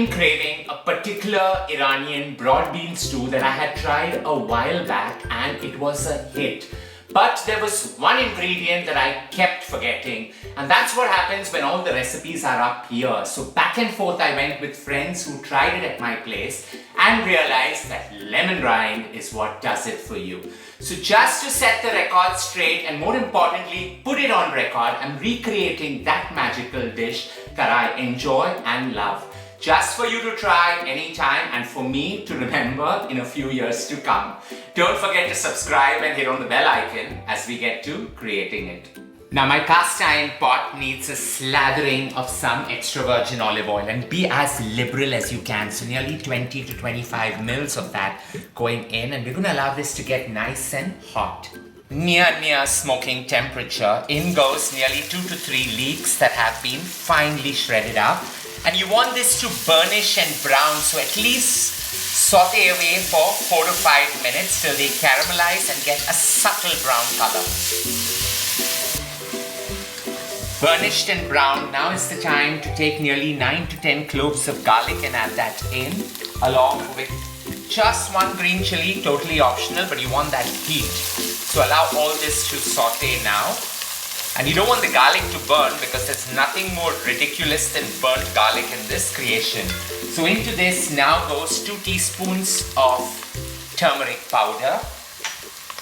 been craving a particular Iranian broad bean stew that I had tried a while back and it was a hit. But there was one ingredient that I kept forgetting, and that's what happens when all the recipes are up here. So back and forth I went with friends who tried it at my place and realized that lemon rind is what does it for you. So just to set the record straight and more importantly put it on record, I'm recreating that magical dish that I enjoy and love. Just for you to try anytime and for me to remember in a few years to come. Don't forget to subscribe and hit on the bell icon as we get to creating it. Now my cast iron pot needs a slathering of some extra virgin olive oil, and be as liberal as you can. So nearly 20 to 25 mils of that going in, and we're going to allow this to get nice and hot. Near smoking temperature, in goes nearly 2 to 3 leeks that have been finely shredded up. And you want this to burnish and brown, so at least saute away for 4 to 5 minutes till they caramelize and get a subtle brown color. Burnished and brown, now is the time to take nearly 9 to 10 cloves of garlic and add that in, along with just 1 green chili, totally optional, but you want that heat. So allow all this to saute now. And you don't want the garlic to burn because there's nothing more ridiculous than burnt garlic in this creation. So into this now goes 2 teaspoons of turmeric powder,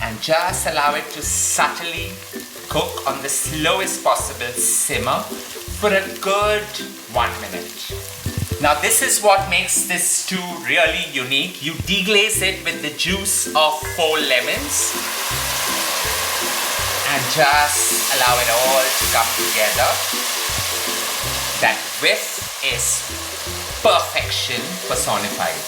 and just allow it to subtly cook on the slowest possible simmer for a good 1 minute. Now this is what makes this stew really unique. You deglaze it with the juice of 4 lemons. And just allow it all to come together. That whiff is perfection personified.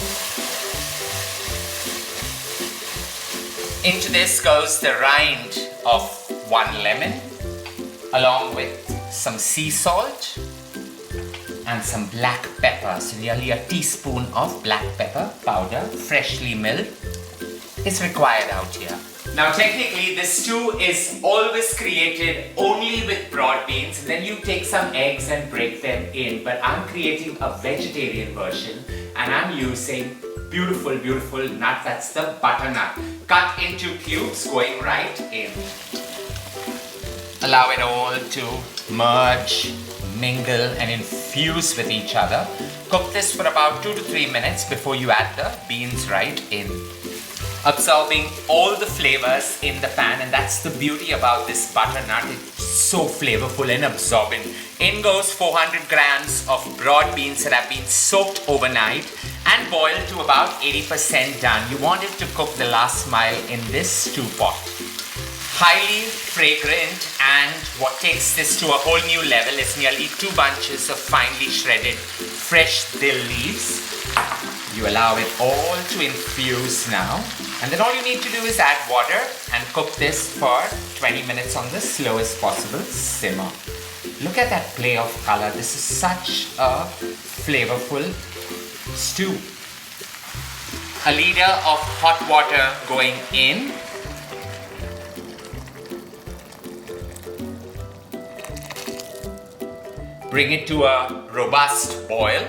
Into this goes the rind of 1 lemon, along with some sea salt and some black pepper. So nearly a teaspoon of black pepper powder, freshly milled, is required out here. Now technically this stew is always created only with broad beans, and then you take some eggs and break them in, but I'm creating a vegetarian version and I'm using beautiful nut, that's the butternut, cut into cubes going right in. Allow it all to merge, mingle and infuse with each other. Cook this for about 2 to 3 minutes before you add the beans right in, absorbing all the flavors in the pan, and that's the beauty about this butternut. It's so flavorful and absorbent. In goes 400 grams of broad beans that have been soaked overnight and boiled to about 80% done. You want it to cook the last mile in this stew pot. Highly fragrant, and what takes this to a whole new level is nearly 2 bunches of finely shredded fresh dill leaves. You allow it all to infuse now, and then all you need to do is add water and cook this for 20 minutes on the slowest possible simmer. Look at that play of color. This is such a flavorful stew. A liter of hot water going in. Bring it to a robust boil,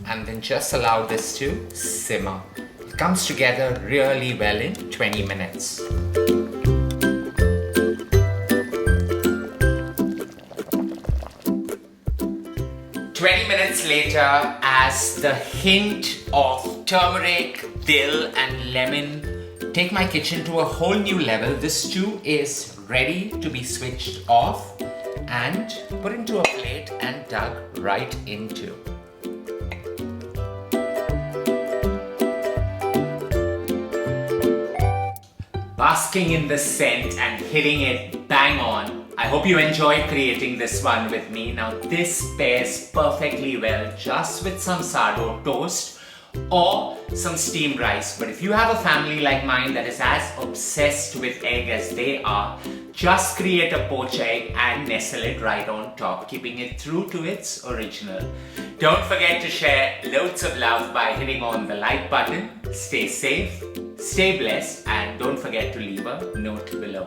and then just allow this to simmer. It comes together really well in 20 minutes. Minutes later, as the hint of turmeric, dill and lemon take my kitchen to a whole new level, the stew is ready to be switched off and put into a plate and dug right into. Basking in the scent and hitting it bang on. I hope you enjoyed creating this one with me. Now this pairs perfectly well just with some sourdough toast or some steamed rice. But if you have a family like mine that is as obsessed with egg as they are, just create a poached egg and nestle it right on top, keeping it true to its original. Don't forget to share loads of love by hitting on the like button. Stay safe, stay blessed, and don't forget to leave a note below.